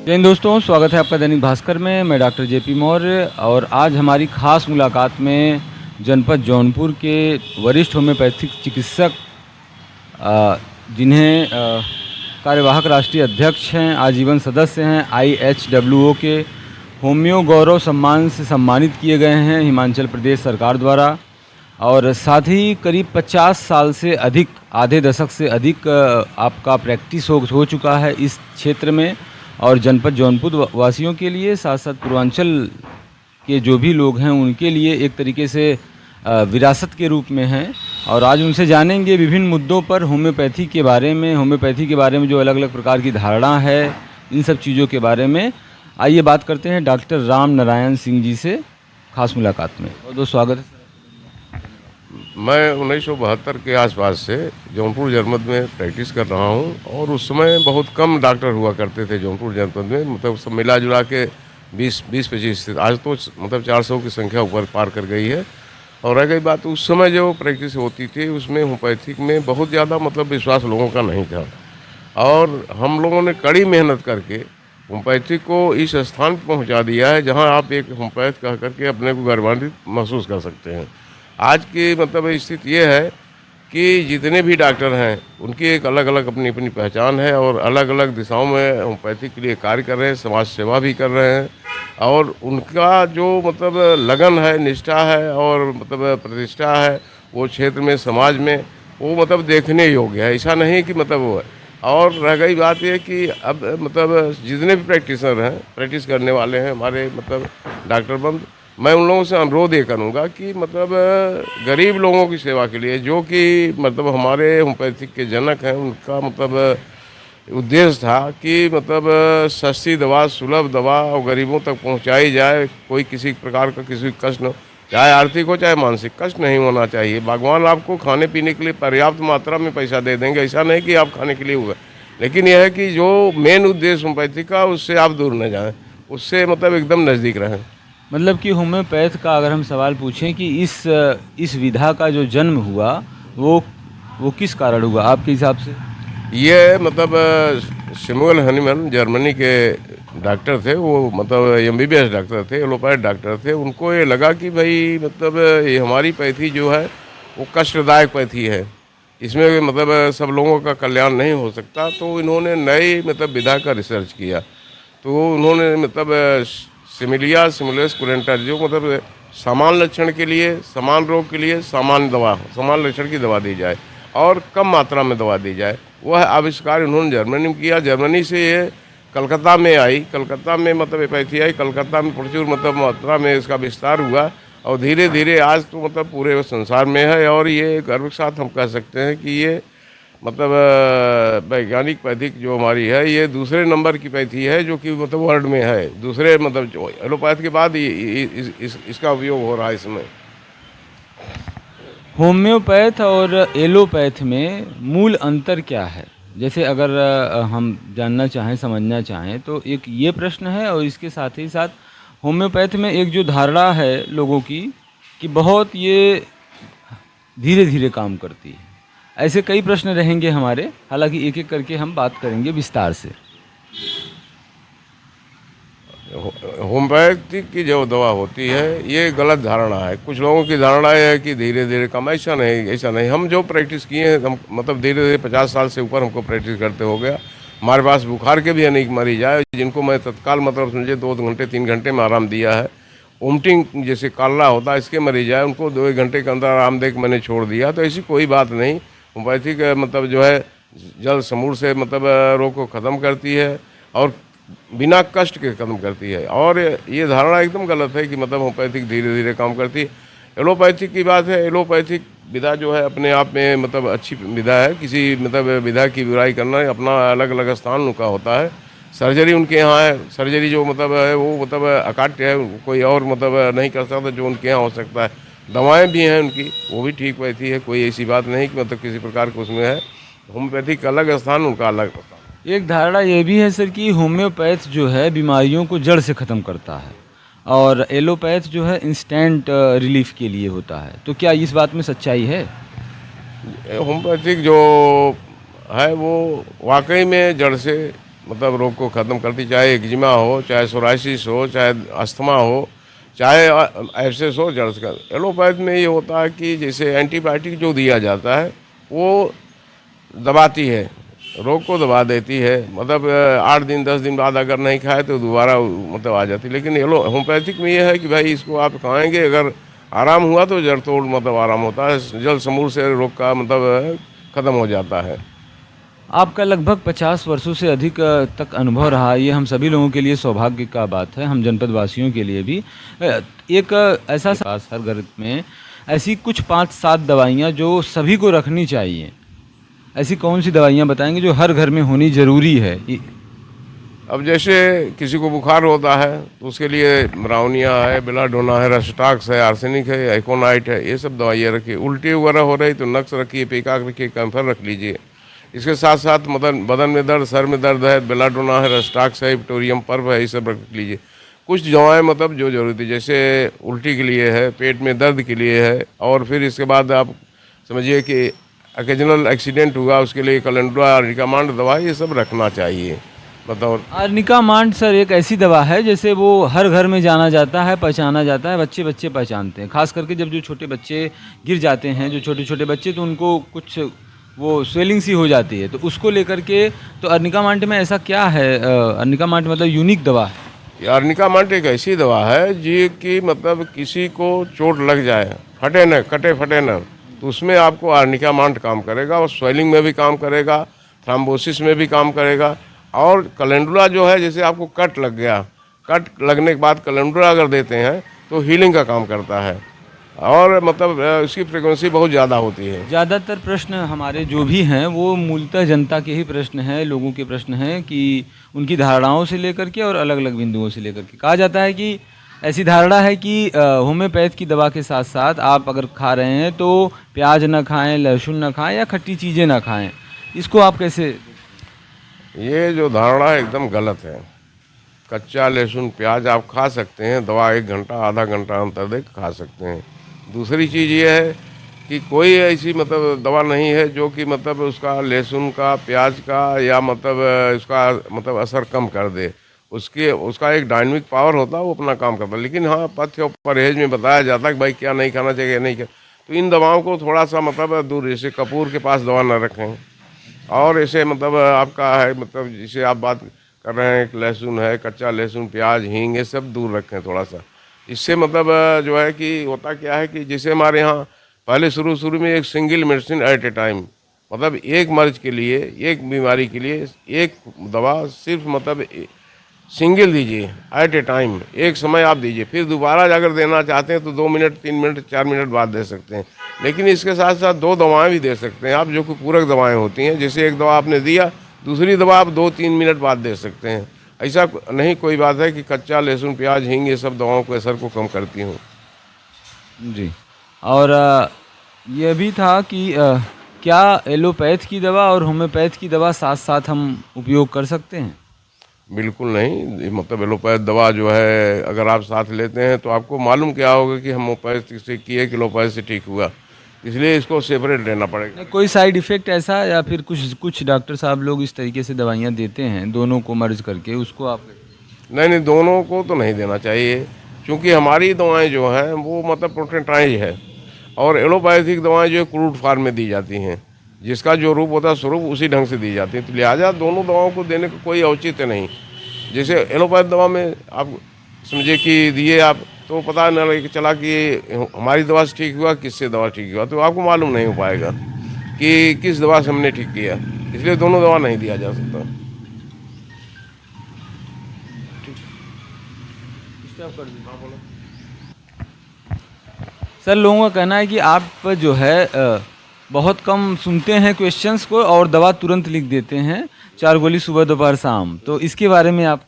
जय हिंद दोस्तों, स्वागत है आपका दैनिक भास्कर में। मैं डॉक्टर जेपी मौर्य और आज हमारी खास मुलाकात में जनपद जौनपुर के वरिष्ठ होम्योपैथिक चिकित्सक जिन्हें कार्यवाहक राष्ट्रीय अध्यक्ष हैं, आजीवन सदस्य हैं, IHWO के होम्यो गौरव सम्मान से सम्मानित किए गए हैं हिमाचल प्रदेश सरकार द्वारा। और साथ ही करीब 50 साल से अधिक, आधे दशक से अधिक आपका प्रैक्टिस हो चुका है इस क्षेत्र में। और जनपद जौनपुर वासियों के लिए, साथ साथ पूर्वांचल के जो भी लोग हैं उनके लिए एक तरीके से विरासत के रूप में हैं। और आज उनसे जानेंगे विभिन्न मुद्दों पर, होम्योपैथी के बारे में जो अलग अलग प्रकार की धारणा है, इन सब चीज़ों के बारे में। आइए बात करते हैं डॉक्टर राम नारायण सिंह जी से खास मुलाकात में। बहुत बहुत स्वागत है। मैं 1972 के आसपास से जौनपुर जनपद में प्रैक्टिस कर रहा हूं और उस समय बहुत कम डॉक्टर हुआ करते थे जौनपुर जनपद में। मतलब सब मिला जुला के 20-25 आज तो मतलब 400 की संख्या ऊपर पार कर गई है। और रह गई बात, उस समय जो प्रैक्टिस होती थी उसमें होम्योपैथिक में बहुत ज़्यादा मतलब विश्वास लोगों का नहीं था। और हम लोगों ने कड़ी मेहनत करके होम्योपैथिक को इस स्थान पर पहुँचा दिया है जहाँ आप एक होम्योपैथ कह करके अपने को गौरवान्वित महसूस कर सकते हैं। आज की मतलब स्थिति ये है कि जितने भी डॉक्टर हैं उनकी एक अलग अलग अपनी अपनी पहचान है और अलग अलग दिशाओं में होम्योपैथी के लिए कार्य कर रहे हैं, समाज सेवा भी कर रहे हैं। और उनका जो मतलब लगन है, निष्ठा है और मतलब प्रतिष्ठा है वो क्षेत्र में, समाज में, वो मतलब देखने योग्य है। ऐसा नहीं कि मतलब वो है। और रह गई बात ये कि अब मतलब जितने भी प्रैक्टिशनर हैं, प्रैक्टिस करने वाले हैं हमारे मतलब डॉक्टर बंद, मैं उन लोगों से अनुरोध ये करूँगा कि मतलब गरीब लोगों की सेवा के लिए, जो कि मतलब हमारे होम्योपैथिक के जनक हैं, उनका मतलब उद्देश्य था कि मतलब सस्ती दवा, सुलभ दवा और गरीबों तक पहुंचाई जाए। कोई किसी प्रकार का किसी कष्ट न, चाहे आर्थिक हो चाहे मानसिक, कष्ट नहीं होना चाहिए। भगवान आपको खाने पीने के लिए पर्याप्त मात्रा में पैसा दे देंगे, ऐसा नहीं कि आप खाने के लिए हुए, लेकिन यह है कि जो मेन उद्देश्य होम्योपैथिक का उससे आप दूर न जाएँ, उससे मतलब एकदम नज़दीक रहें। मतलब कि होम्योपैथ का अगर हम सवाल पूछें कि इस विधा का जो जन्म हुआ वो किस कारण हुआ आपके हिसाब से? ये मतलब सैमुअल हनीमैन जर्मनी के डॉक्टर थे। वो मतलब MBBS डॉक्टर थे, एलोपैथ डॉक्टर थे। उनको ये लगा कि भाई मतलब ये हमारी पैथी जो है वो कष्टदायक पैथी है, इसमें मतलब सब लोगों का कल्याण नहीं हो सकता। तो इन्होंने नई मतलब विधा का रिसर्च किया। तो उन्होंने मतलब सिमुलस कुरेंटर, जो मतलब समान लक्षण के लिए, समान रोग के लिए समान दवा, समान लक्षण की दवा दी जाए और कम मात्रा में दवा दी जाए, वह आविष्कार उन्होंने जर्मनी में किया। जर्मनी से ये कलकत्ता में आई, कलकत्ता में मतलब एपैथी आई, कलकत्ता में प्रचुर मतलब मात्रा में इसका विस्तार हुआ और धीरे धीरे आज तो मतलब पूरे संसार में है। और ये गर्व के साथ हम कह सकते हैं कि ये मतलब वैज्ञानिक पैथिक जो हमारी है, ये दूसरे नंबर की पैथी है जो कि मतलब वर्ल्ड में है। दूसरे मतलब जो एलोपैथ के बाद इसका उपयोग हो रहा है इसमें। होम्योपैथ और एलोपैथ में मूल अंतर क्या है? जैसे अगर हम जानना चाहें, समझना चाहें तो एक ये प्रश्न है, और इसके साथ ही साथ होम्योपैथ में एक जो धारणा है लोगों की कि बहुत ये धीरे धीरे काम करती है। ऐसे कई प्रश्न रहेंगे हमारे, हालांकि एक एक करके हम बात करेंगे विस्तार से। होम्योपैथिक की जो दवा होती है ये गलत धारणा है। कुछ लोगों की धारणा है कि धीरे धीरे कम, ऐसा नहीं, ऐसा नहीं। हम जो प्रैक्टिस किए हैं, हम मतलब धीरे धीरे 50 साल से ऊपर हमको प्रैक्टिस करते हो गया। हमारे पास बुखार के भी अनेक मरीज आए जिनको मैं तत्काल मतलब समझे 2 घंटे 3 घंटे में आराम दिया है। वोमिटिंग जैसे कालरा होता है, इसके मरीज आए, उनको 2-1 घंटे के अंदर आराम दे के मैंने छोड़ दिया। तो ऐसी कोई बात नहीं। होम्योपैथिक मतलब जो है जल समूल से मतलब रोग को ख़त्म करती है और बिना कष्ट के खत्म करती है। और ये धारणा एकदम गलत है कि मतलब होम्योपैथिक धीरे धीरे काम करती है। एलोपैथिक की बात है, एलोपैथिक विधा जो है अपने आप में मतलब अच्छी विधा है। किसी मतलब विधा की बुराई करना, अपना अलग अलग स्थान उनका होता है। सर्जरी उनके यहाँ है, सर्जरी जो मतलब है वो मतलब अकाट्य है, कोई और मतलब नहीं कर सकता जो उनके यहाँ हो सकता है। दवाएँ भी हैं उनकी, वो भी ठीक रहती है। कोई ऐसी बात नहीं कि मतलब किसी प्रकार के उसमें है। होम्योपैथिक अलग स्थान, उनका अलग स्थान। एक धारणा ये भी है सर कि होम्योपैथ जो है बीमारियों को जड़ से ख़त्म करता है, और एलोपैथ जो है इंस्टेंट रिलीफ के लिए होता है। तो क्या इस बात में सच्चाई है? होम्योपैथिक जो है वो वाकई में जड़ से मतलब रोग को ख़त्म करती, चाहे एक्जिमा हो, चाहे सोराइसिस हो, चाहे अस्थमा हो, चाहे एब्सेस हो, जर्स का। एलोपैथ में ये होता है कि जैसे एंटीबायोटिक जो दिया जाता है वो दबाती है, रोग को दबा देती है। मतलब 8 दिन 10 दिन बाद अगर नहीं खाए तो दोबारा मतलब आ जाती है। लेकिन होम्योपैथिक में ये है कि भाई इसको आप खाएंगे, अगर आराम हुआ तो जड़ तोड़ मतलब आराम होता है, जल समूल से रोग का मतलब ख़त्म हो जाता है। आपका लगभग 50 वर्षों से अधिक तक अनुभव रहा, ये हम सभी लोगों के लिए सौभाग्य का बात है, हम जनपद वासियों के लिए भी। एक ऐसा पास हर घर में ऐसी कुछ 5-7 दवाइयाँ जो सभी को रखनी चाहिए, ऐसी कौन सी दवाइयाँ बताएंगे जो हर घर में होनी ज़रूरी है? अब जैसे किसी को बुखार होता है तो उसके लिए ब्राउनिया है, बेलाडोना है, रस्टाक्स है, आर्सेनिक है, एकोनाइट है, ये सब दवाइयाँ रखिए। उल्टी वगैरह हो रही तो नक्स रखिए, पेकाक रखिए, कैम्फर रख लीजिए। इसके साथ साथ मतलब बदन में दर्द, सर में दर्द है, बेलाडोना है, रस्टाक्स है, विक्टोरियम पर्व है, ये सब रख लीजिए। कुछ दवाएं मतलब जो जरूरी, जैसे उल्टी के लिए है, पेट में दर्द के लिए है, और फिर इसके बाद आप समझिए कि अकेजनल एक्सीडेंट हुआ उसके लिए कैलेंडुला, रिकामांड दवा, ये सब रखना चाहिए। बताओ। आर्निका मांड सर एक ऐसी दवा है जैसे वो हर घर में जाना जाता है, पहचाना जाता है, बच्चे बच्चे पहचानते हैं, खास करके जब जो छोटे बच्चे गिर जाते हैं, जो छोटे छोटे बच्चे, तो उनको कुछ वो स्वेलिंग सी हो जाती है, तो उसको लेकर के तो अर्निका मांट में ऐसा क्या है? अर्निका मांट मतलब यूनिक दवा है। आर्निका मांट एक ऐसी दवा है जी कि मतलब किसी को चोट लग जाए, फटे न, कटे फटे न, तो उसमें आपको आर्निका मांट काम करेगा, और स्वेलिंग में भी काम करेगा, थ्राम्बोसिस में भी काम करेगा। और कैलेंडुला जो है, जैसे आपको कट लग गया, कट लगने के बाद कैलेंडुला अगर देते हैं तो हीलिंग का काम करता है, और मतलब इसकी फ्रिक्वेंसी बहुत ज़्यादा होती है। ज़्यादातर प्रश्न हमारे जो भी हैं वो मूलतः जनता के ही प्रश्न हैं, लोगों के प्रश्न हैं कि उनकी धारणाओं से लेकर के और अलग अलग बिंदुओं से लेकर के। कहा जाता है कि ऐसी धारणा है कि होम्योपैथ की दवा के साथ साथ आप अगर खा रहे हैं तो प्याज ना खाएं, लहसुन ना खाएं या खट्टी चीज़ें ना खाएं। इसको आप कैसे? ये जो धारणा है एकदम गलत है। कच्चा लहसुन प्याज आप खा सकते हैं, दवा 1 घंटा आधा घंटा अंतर दे खा सकते हैं। दूसरी चीज़ ये है कि कोई ऐसी मतलब दवा नहीं है जो कि मतलब उसका लहसुन का, प्याज का, या मतलब इसका मतलब असर कम कर दे। उसका एक डायनेमिक पावर होता है, वो अपना काम करता है। लेकिन हाँ, पथ्य और परहेज में बताया जाता है कि भाई क्या नहीं खाना चाहिए, नहीं क्या। तो इन दवाओं को थोड़ा सा मतलब दूर, जैसे कपूर के पास दवा न रखें। और ऐसे मतलब आपका है, मतलब जिसे आप बात कर रहे हैं, लहसुन है, कच्चा लहसुन, प्याज, हींग, ये सब दूर रखें थोड़ा सा। इससे मतलब जो है कि होता क्या है कि जैसे हमारे यहाँ पहले शुरू शुरू में एक सिंगल मेडिसिन एट ए टाइम, मतलब एक मर्ज के लिए, एक बीमारी के लिए एक दवा सिर्फ मतलब सिंगल दीजिए एट ए टाइम, एक समय आप दीजिए। फिर दोबारा अगर देना चाहते हैं तो 2 मिनट, 3 मिनट, 4 मिनट बाद दे सकते हैं। लेकिन इसके साथ साथ 2 दवाएं भी दे सकते हैं आप, जो कि पूरक दवाएं होती हैं। जैसे एक दवा आपने दिया, दूसरी दवा आप 2-3 मिनट बाद दे सकते हैं। ऐसा नहीं कोई बात है कि कच्चा लहसुन, प्याज, हींग, ये सब दवाओं के असर को कम करती हूँ। जी। और यह भी था कि क्या एलोपैथ की दवा और होम्योपैथ की दवा साथ साथ हम उपयोग कर सकते हैं? बिल्कुल नहीं। मतलब एलोपैथ दवा जो है अगर आप साथ लेते हैं तो आपको मालूम क्या होगा कि होम्योपैथ से किए कि एलोपैथ से ठीक हुआ, इसलिए इसको सेपरेट लेना पड़ेगा। नहीं, कोई साइड इफ़ेक्ट ऐसा, या फिर कुछ कुछ डॉक्टर साहब लोग इस तरीके से दवाइयाँ देते हैं दोनों को मर्ज करके, उसको आप? नहीं नहीं, दोनों को तो नहीं देना चाहिए, क्योंकि हमारी दवाएं जो हैं वो मतलब प्रोटेंटाइज है, और एलोपैथिक दवाएं जो क्रूड फार्म में दी जाती हैं, जिसका जो रूप होता है स्वरूप उसी ढंग से दी जाती है। तो लिहाजा दोनों दवाओं को देने का कोई औचित्य नहीं। जैसे एलोपैथ दवा में आप समझे कि दिए आप, तो पता न लगे चला कि हमारी दवा से ठीक हुआ, किससे दवा ठीक हुआ, तो आपको मालूम नहीं हो पाएगा कि किस दवा से हमने ठीक किया। इसलिए दोनों दवा नहीं दिया जा सकता। सर, लोगों का कहना है कि आप जो है बहुत कम सुनते हैं क्वेश्चंस को और दवा तुरंत लिख देते हैं, 4 गोली सुबह दोपहर शाम, तो इसके बारे में आप?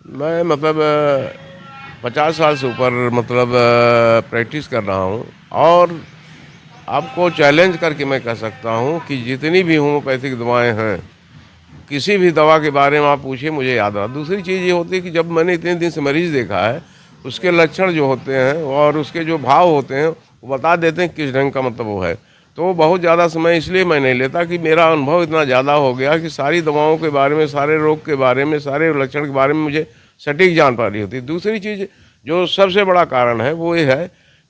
मैं मतलब 50 साल से ऊपर मतलब प्रैक्टिस कर रहा हूँ, और आपको चैलेंज करके मैं कह सकता हूँ कि जितनी भी होम्योपैथिक दवाएं हैं, किसी भी दवा के बारे में आप पूछिए, मुझे याद आ। दूसरी चीज़ ये होती है कि जब मैंने इतने दिन से मरीज़ देखा है, उसके लक्षण जो होते हैं और उसके जो भाव होते हैं वो बता देते हैं किस ढंग का मतलब वो है। तो बहुत ज़्यादा समय इसलिए मैं नहीं लेता कि मेरा अनुभव इतना ज़्यादा हो गया कि सारी दवाओं के बारे में, सारे रोग के बारे में, सारे लक्षण के बारे में मुझे सटीक जानकारी होती है। दूसरी चीज़ जो सबसे बड़ा कारण है वो ये है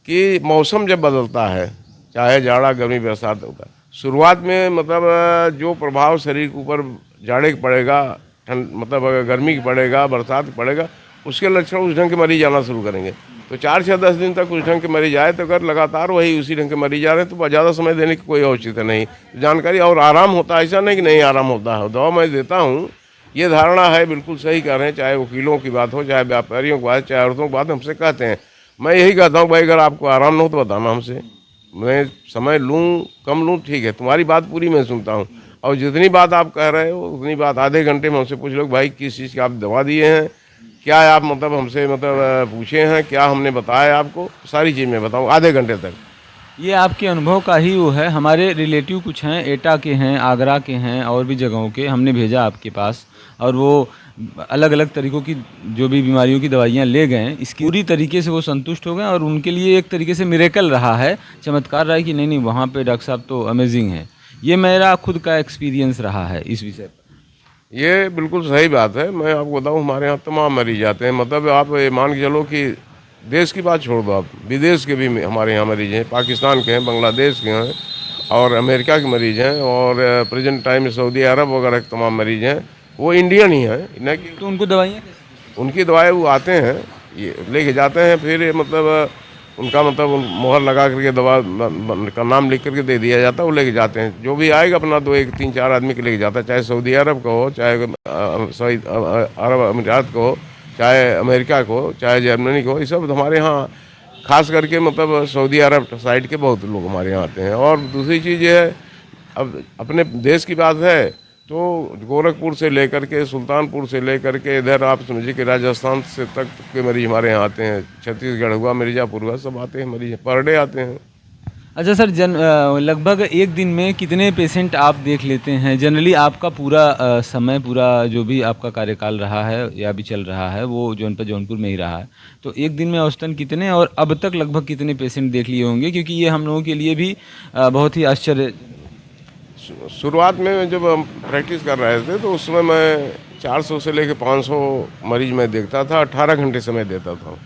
कि मौसम जब बदलता है, चाहे जाड़ा, गर्मी, बरसात होता है, शुरुआत में मतलब जो प्रभाव शरीर के ऊपर जाड़े का पड़ेगा, ठंड मतलब अगर गर्मी का पड़ेगा, बरसात का पड़ेगा, उसके लक्षण उस ढंग के मरीज आना शुरू करेंगे। तो 4 से 10 दिन तक उस ढंग के मरीज आए, तो अगर लगातार वही उसी ढंग के मरीज आ रहे हैं तो ज़्यादा समय देने की कोई औचित्य नहीं। जानकारी और आराम होता है, ऐसा नहीं कि नहीं आराम होता है। दवा मैं देता हूँ, ये धारणा है, बिल्कुल सही कह रहे हैं, चाहे वकीलों की बात हो, चाहे व्यापारियों की बात, चाहे औरतों की बात, हमसे कहते हैं। मैं यही कहता हूँ, भाई अगर आपको आराम ना हो तो बताना हमसे, मैं समय लूँ कम लूँ ठीक है, तुम्हारी बात पूरी मैं सुनता हूँ। और जितनी बात आप कह रहे हो उतनी बात आधे घंटे में हमसे पूछ लो भाई किस चीज़ की आप दवा दिए हैं, क्या आप मतलब हमसे मतलब पूछे हैं, क्या हमने बताया आपको, सारी चीज़ मैं बताऊँ आधे घंटे तक। ये आपके अनुभव का ही वो है। हमारे रिलेटिव कुछ हैं, एटा के हैं, आगरा के हैं और भी जगहों के, हमने भेजा आपके पास और वो अलग अलग तरीक़ों की जो भी बीमारियों की दवाइयाँ ले गए हैं, इसकी पूरी तरीके से वो संतुष्ट हो गए और उनके लिए एक तरीके से मिरेकल रहा है, चमत्कार रहा है कि नहीं नहीं वहाँ पे डॉक्टर साहब तो अमेजिंग है। ये मेरा खुद का एक्सपीरियंस रहा है इस विषय पर। ये बिल्कुल सही बात है। मैं आपको बताऊँ, हमारे यहाँ तमाम मरीज आते हैं, मतलब आप ये मान के चलो कि देश की बात छोड़ दो, आप विदेश के भी हमारे यहाँ मरीज हैं, पाकिस्तान के हैं, बांग्लादेश के हैं और अमेरिका के मरीज हैं और प्रेजेंट टाइम में सऊदी अरब वगैरह के तमाम मरीज हैं। वो इंडियन ही हैं, न कि तो उनको दवाइयाँ उनकी दवाएं वो आते हैं, ये लेके जाते हैं, फिर मतलब उनका मतलब मोहर लगा करके दवा का नाम लिख करके दे दिया जाता है, वो लेके जाते हैं। जो भी आएगा अपना 2 1 3 4 आदमी के लेके जाता है, चाहे सऊदी अरब का हो, चाहे अरब अमीरात को हो, चाहे अमेरिका को हो, चाहे जर्मनी को हो, ये सब हमारे यहाँ खास करके मतलब सऊदी अरब साइड के बहुत लोग हमारे यहाँ आते हैं। और दूसरी चीज़ ये है, अब अपने देश की बात है तो गोरखपुर से लेकर के, सुल्तानपुर से लेकर के, इधर आप समझिए कि राजस्थान से तक के मरीज हमारे यहाँ आते हैं, छत्तीसगढ़ हुआ, मिर्ज़ापुर हुआ, सब आते हैं मरीज, पर डे आते हैं। अच्छा सर, लगभग एक दिन में कितने पेशेंट आप देख लेते हैं जनरली? आपका पूरा समय, पूरा जो भी आपका कार्यकाल रहा है या भी चल रहा है वो जौनपुर में ही रहा है, तो एक दिन में औसतन कितने और अब तक लगभग कितने पेशेंट देख लिए होंगे? क्योंकि ये हम लोगों के लिए भी बहुत ही आश्चर्य। शुरुआत में जब हम प्रैक्टिस कर रहे थे तो उस समय मैं 400 से लेकर 500 मरीज मैं देखता था, 18 घंटे समय देता था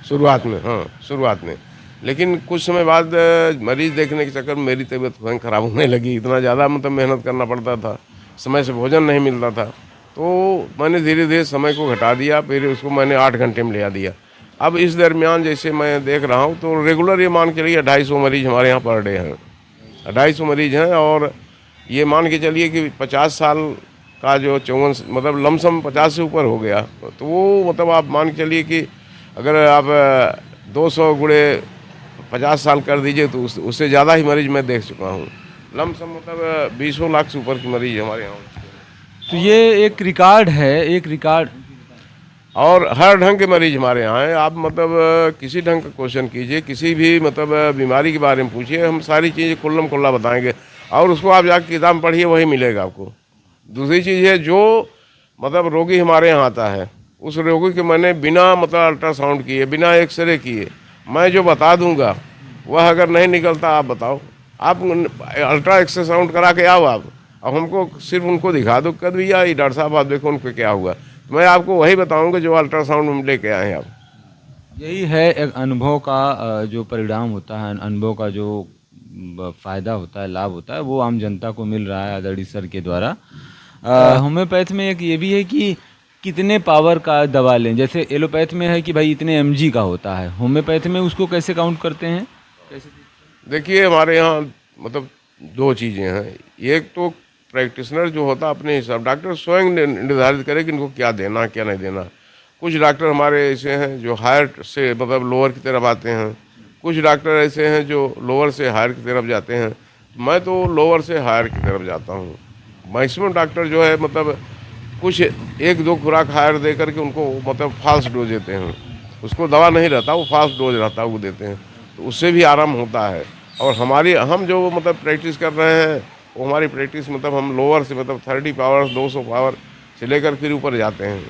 शुरुआत में। हाँ, शुरुआत में। लेकिन कुछ समय बाद मरीज देखने के चक्कर में मेरी तबीयत स्वयं खराब होने लगी, इतना ज़्यादा मतलब मेहनत करना पड़ता था, समय से भोजन नहीं मिलता था, तो मैंने धीरे धीरे समय को घटा दिया, फिर उसको मैंने 8 घंटे में ले दिया। अब इस दरमियान जैसे मैं देख रहा हूँ तो रेगुलर ये मान के चलिए 250 मरीज हमारे यहाँ पर डे हैं, 250 मरीज हैं। और ये मान के चलिए कि 50 साल का जो 54 मतलब लमसम 50 से ऊपर हो गया, तो वो मतलब आप मान के चलिए कि अगर आप 200 गुणे 50 साल कर दीजिए तो उससे ज़्यादा ही मरीज मैं देख चुका हूँ। लमसम मतलब 20 लाख से ऊपर की मरीज हमारे यहाँ। तो ये एक रिकॉर्ड है, एक रिकॉर्ड। और हर ढंग के मरीज हमारे यहाँ हैं। आप मतलब किसी ढंग का क्वेश्चन कीजिए, किसी भी मतलब बीमारी के बारे में पूछिए, हम सारी चीज़ें खुल्लम खुल्ला बताएंगे और उसको आप जाकर किताब पढ़िए, वही मिलेगा आपको। दूसरी चीज़ है, जो मतलब रोगी हमारे यहाँ आता है उस रोगी के मैंने बिना मतलब अल्ट्रासाउंड किए, बिना एक्सरे किए, मैं जो बता दूंगा वह अगर नहीं निकलता, आप बताओ, आप अल्ट्रा एक्सरासाउंड करा के आओ आप, अब हमको सिर्फ उनको दिखा दो, कद भैया ये डॉक्टर साहब आप देखो उनको क्या हुआ, तो मैं आपको वही बताऊंगा जो अल्ट्रासाउंड में लेके आए हैं आप। यही है एक अनुभव का जो परिणाम होता है, अनुभव का जो फ़ायदा होता है, लाभ होता है, वो आम जनता को मिल रहा है आदरणीय सर के द्वारा। होम्योपैथ में एक ये भी है कि कितने पावर का दवा लें। जैसे एलोपैथ में है कि भाई इतने mg का होता है, होम्योपैथ में उसको कैसे काउंट करते हैं, कैसे? देखिए हमारे यहाँ मतलब 2 चीज़ें हैं। एक तो प्रैक्टिशनर जो होता है अपने हिसाब, डॉक्टर स्वयं निर्धारित करे कि इनको क्या देना क्या नहीं देना। कुछ डॉक्टर हमारे ऐसे हैं जो हायर से मतलब लोअर की तरफ आते हैं, कुछ डॉक्टर ऐसे हैं जो लोअर से हायर की तरफ जाते हैं। मैं तो लोअर से हायर की तरफ जाता हूँ। मैक्सिमम डॉक्टर जो है मतलब कुछ 1-2 खुराक हायर दे करके उनको मतलब फास्ट डोज देते हैं, उसको दवा नहीं रहता, वो फास्ट डोज रहता है वो देते हैं, तो उससे भी आराम होता है। और हम जो मतलब प्रैक्टिस कर रहे हैं वो हमारी प्रैक्टिस मतलब हम लोअर से मतलब 30 पावर 200 पावर से लेकर फिर ऊपर जाते हैं।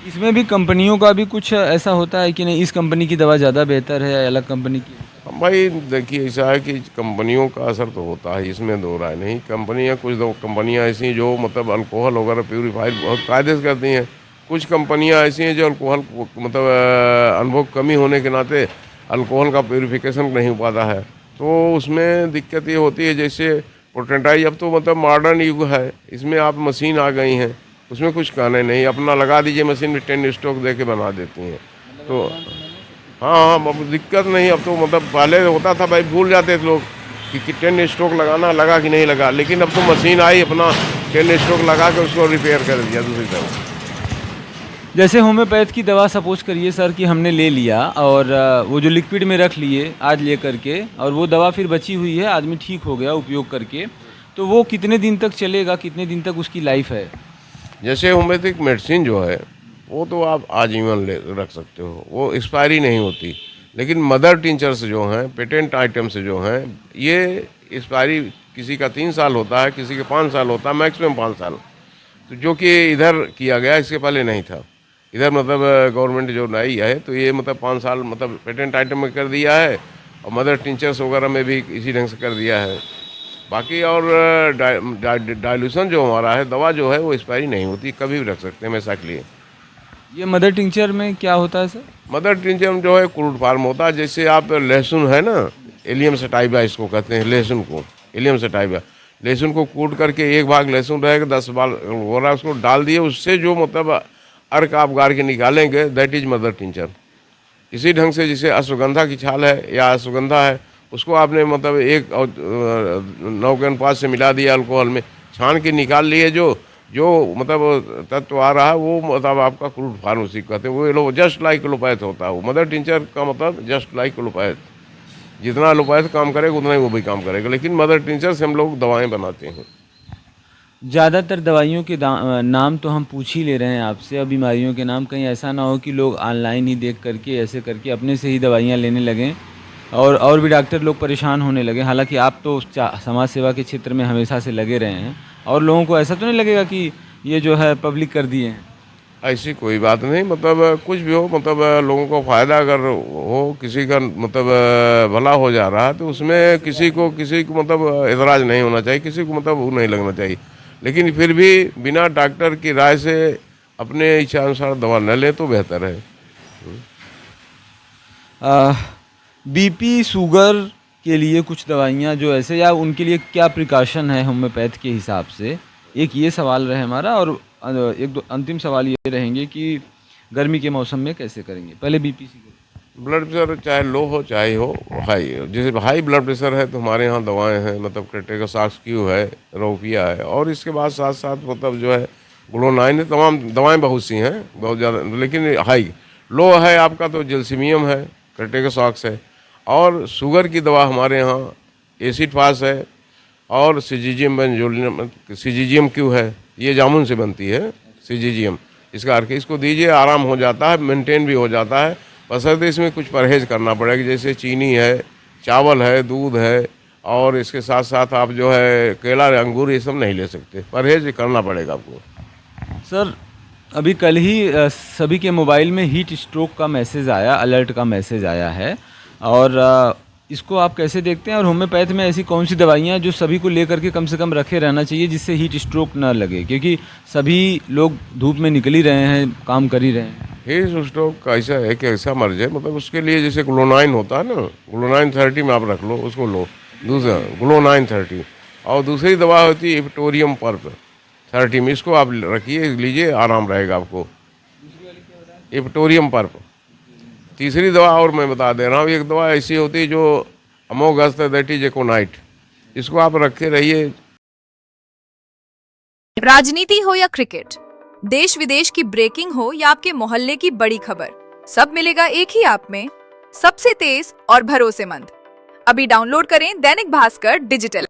इसमें भी कंपनियों का भी कुछ ऐसा होता है कि नहीं इस कंपनी की दवा ज़्यादा बेहतर है या अलग कंपनी की? अब भाई देखिए ऐसा है कि कंपनियों का असर तो होता है, इसमें दो राय नहीं। कंपनियां कुछ दो कंपनियां ऐसी हैं जो मतलब अल्कोहल वगैरह प्यूरीफाइड बहुत कायदे से करती हैं। कुछ कंपनियां ऐसी हैं जो अल्कोहल मतलब अनुभव कमी होने के नाते अल्कोहल का प्यूरिफिकेशन नहीं हो पाता है, तो उसमें दिक्कत ये होती है। जैसे पोटेंटाइज अब तो मतलब मॉडर्न युग है, इसमें आप मशीन आ गई हैं, उसमें कुछ कहने नहीं, अपना लगा दीजिए मशीन में 10 स्ट्रोक दे के बना देती हैं। तो हाँ हाँ, अब दिक्कत नहीं। अब तो मतलब पहले होता था भाई, भूल जाते थे लोग कि 10 स्ट्रोक लगाना लगा कि नहीं लगा, लेकिन अब तो मशीन आई, अपना 10 स्ट्रोक लगा के उसको रिपेयर कर दिया दूसरी तरफ। जैसे होम्योपैथ की दवा सपोज करिए सर कि हमने ले लिया और वो जो लिक्विड में रख लिए आज ले करके, और वो दवा फिर बची हुई है, आदमी ठीक हो गया उपयोग करके, तो वो कितने दिन तक चलेगा, कितने दिन तक उसकी लाइफ है? जैसे होम्योपैथिक मेडिसिन जो है वो तो आप आजीवन ले रख सकते हो, वो एक्सपायरी नहीं होती। लेकिन मदर टिंचर्स जो हैं, पेटेंट आइटम्स जो हैं, ये एक्सपायरी किसी का 3 साल होता है, किसी का 5 साल होता है, मैक्सिमम 5 साल। तो जो कि इधर किया गया, इसके पहले नहीं था। इधर मतलब गवर्नमेंट जो लाई है तो ये मतलब 5 साल मतलब पेटेंट आइटम में कर दिया है, और मदर टिंचर्स वगैरह में भी इसी ढंग से कर दिया है। बाकी और डाइल्यूशन जो हमारा है, दवा जो है वो एक्सपायरी नहीं होती, कभी भी रख सकते हैं हमेशा के लिए। ये मदर टिंचर में क्या होता है सर? मदर टिंचर में जो है क्रूड फार्म होता है। जैसे आप लहसुन है ना, एलियम सटाइवा इसको कहते हैं, लहसुन को एलियम सटाइवा, लहसुन को कूट करके एक भाग लहसुन रहेगा, 10 बाल हो रहा है, उसको डाल दिए, उससे जो मतलब अर्क आप गाड़ के निकालेंगे, दैट इज मदर टिंचर। इसी ढंग से जैसे अश्वगंधा की छाल है या अश्वगंधा है, उसको आपने मतलब 1 और 9 के अनुपात से मिला दिया अल्कोहल में, छान के निकाल लिए, जो जो मतलब तत्व आ रहा है वो मतलब आपका क्रूड फार्म उसी को कहते हैं। वो लो जस्ट लाइक एलोपैथ होता है, वो मदर टिंचर का मतलब जस्ट लाइक एलोपैथ। जितना एलोपैथ काम करेगा उतना ही वो भी काम करेगा, लेकिन मदर टिंचर से हम लोग दवाएं बनाते हैं। ज़्यादातर दवाइयों के नाम तो हम पूछ ही ले रहे हैं आपसे, अब बीमारियों के नाम, कहीं ऐसा ना हो कि लोग ऑनलाइन ही देख करके ऐसे करके अपने से ही दवाइयाँ लेने लगें और भी डॉक्टर लोग परेशान होने लगे। हालांकि आप तो समाज सेवा के क्षेत्र में हमेशा से लगे रहे हैं, और लोगों को ऐसा तो नहीं लगेगा कि ये जो है पब्लिक कर दिए हैं? ऐसी कोई बात नहीं, मतलब कुछ भी हो, मतलब लोगों को फ़ायदा अगर हो, किसी का मतलब भला हो जा रहा है, तो उसमें किसी को मतलब एतराज़ नहीं होना चाहिए, किसी को मतलब वो नहीं लगना चाहिए। लेकिन फिर भी बिना डॉक्टर की राय से अपने इच्छा अनुसार दवा न लें तो बेहतर है। बीपी शुगर के लिए कुछ दवाइयाँ जो ऐसे, या उनके लिए क्या प्रिकॉशन है होम्योपैथ के हिसाब से? एक ये सवाल रहे हमारा, और एक दो अंतिम सवाल ये रहेंगे कि गर्मी के मौसम में कैसे करेंगे? पहले बीपी सी करें। ब्लड प्रेशर चाहे लो हो चाहे हो हाई, जैसे हाई ब्लड प्रेशर है तो हमारे यहाँ दवाएं हैं, मतलब क्रेटेकोसाक्स क्यू है, रोपिया है, और इसके बाद साथ साथ मतलब जो है ग्लोनाइन है, तमाम दवाएं बहुत सी हैं, बहुत ज़्यादा। लेकिन हाई लो है आपका तो जेल्सिमियम है, क्रेटेकोसाक्स है, और शुगर की दवा हमारे यहाँ एसिड फास है, और सिजीजियम बेंजोलिनम, सिजीजियम क्यू है, ये जामुन से बनती है सिजीजियम, इसका अर्क, इसको दीजिए, आराम हो जाता है, मेंटेन भी हो जाता है। बशर्ते इसमें कुछ परहेज़ करना पड़ेगा, जैसे चीनी है, चावल है, दूध है, और इसके साथ साथ आप जो है केला, अंगूर, ये सब नहीं ले सकते, परहेज़ करना पड़ेगा आपको। सर, अभी कल ही सभी के मोबाइल में हीट स्ट्रोक का मैसेज आया, अलर्ट का मैसेज आया है, और इसको आप कैसे देखते हैं? और होम्योपैथ में ऐसी कौन सी दवाइयाँ जो सभी को लेकर के कम से कम रखे रहना चाहिए, जिससे हीट स्ट्रोक ना लगे? क्योंकि सभी लोग धूप में निकल ही रहे हैं, काम कर ही रहे हैं। हीट स्ट्रोक का ऐसा है कि ऐसा मर्ज है, मतलब उसके लिए जैसे ग्लोनाइन होता है ना, ग्लोनाइन 30 में आप रख लो, उसको लो, दूसरा ग्लोनाइन 30, और दूसरी दवा होती है इप्टोरियम पर्प 30 में, इसको आप रखिए, लीजिए, आराम रहेगा आपको। इप्टोरियम पर्प। तीसरी दवा और मैं बता दे रहा हूँ, एक दवा ऐसी होती है जो अमोगस्त, दैट इज एकोनाइट, इसको आप रखे रहिए। राजनीति हो या क्रिकेट, देश विदेश की ब्रेकिंग हो या आपके मोहल्ले की बड़ी खबर, सब मिलेगा एक ही ऐप में, सबसे तेज और भरोसेमंद। अभी डाउनलोड करें दैनिक भास्कर डिजिटल।